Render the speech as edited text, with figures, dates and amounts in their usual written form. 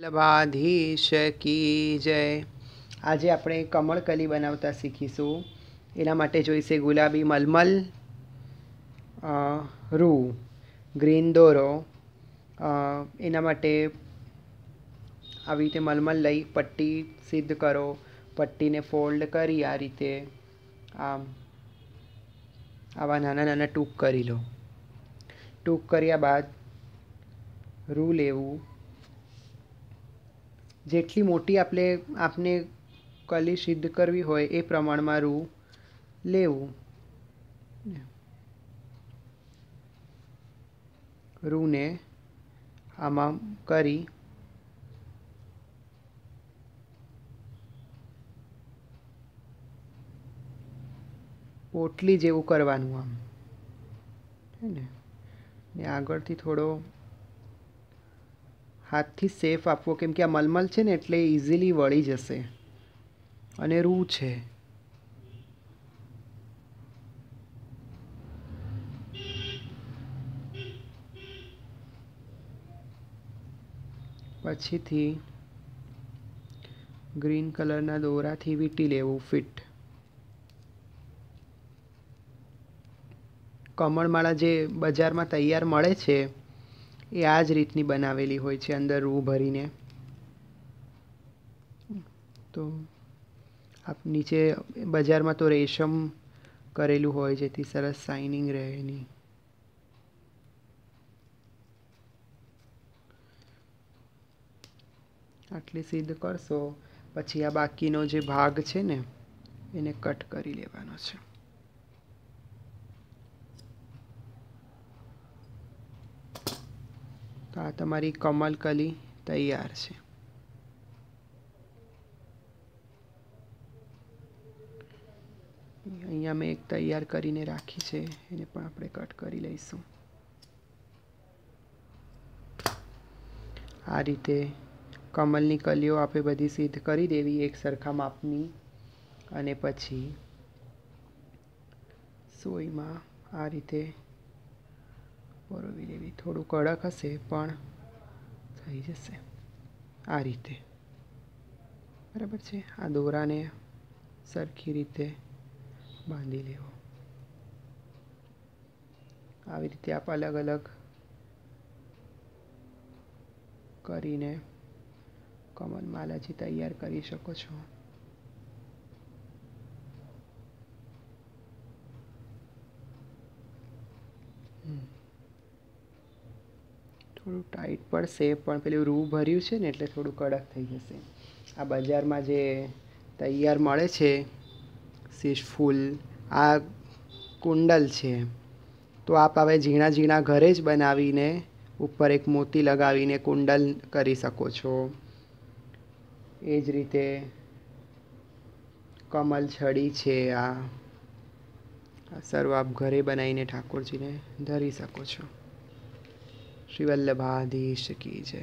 વલ્લભાધીશ કી જય। આજે આપણે કમળકલી બનાવતા શીખીશું। એના માટે જોઈશે ગુલાબી મલમલ, રૂ, ગ્રીન દોરો। એના માટે આવી રીતે મલમલ લઈ પટ્ટી સિદ્ધ કરો। પટ્ટીને ફોલ્ડ કરી આ રીતે આવા નાના નાના ટૂંક કરી લો। ટૂંક કર્યા બાદ રૂ લેવું। જેટલી મોટી આપને કલી સિદ્ધ કરવી હોય એ પ્રમાણમાં રૂ લેવું। રૂને આમાં કરી પોટલી જેવું કરવાનું આમ હે ને આગળથી થોડો હાથથી સેફ આપવો, કેમ કે આ મલમલ છે ને એટલે ઇઝીલી વળી જશે અને રૂ છે। પછીથી ગ્રીન કલરના દોરાથી વીંટી લેવું ફિટ। કમળમાળા જે બજારમાં તૈયાર મળે છે એ આ જ રીતની બનાવેલી હોય છે, અંદર રૂ ભરીને। તો નીચે બજારમાં તો રેશમ કરેલું હોય જેથી સરસ શાઇનિંગ રહે એની। આટલી સિદ્ધ કરશો પછી આ બાકીનો જે ભાગ છે ને એને કટ કરી લેવાનો છે। તો આ તમારી કમળકલી તૈયાર છે। અહીંયા મેં એક તૈયાર કરીને રાખી છે, એને પણ આપણે કટ કરી લઈશું। આ રીતે કમળની કલીઓ આપણે બધી સિદ્ધ કરી દેવી એક સરખા માપની, અને પછી સોયમાં આ રીતે પરોવી દેવી। થોડું કડક હશે પણ થઈ જશે આ રીતે, બરાબર છે। આ દોરાને સરખી રીતે બાંધી લેવો। આવી રીતે આપ અલગ અલગ કરીને કમળમાલાજી તૈયાર કરી શકો છો। થોડું ટાઈટ પડશે પણ પેલું રૂ ભર્યું છે ને એટલે થોડું કડક થઈ જશે। આ બજારમાં જે તૈયાર મળે છે ફૂલ, આ કુંડલ છે, તો આપ હવે ઝીણા ઝીણા ઘરે જ બનાવીને ઉપર એક મોતી લગાવીને કુંડલ કરી શકો છો। એ જ રીતે કમળ છડી છે, આ સર્વ આપ ઘરે બનાવીને ઠાકોરજીને ધરી શકો છો। શ્રી વલ્લભાધીશ કી જય।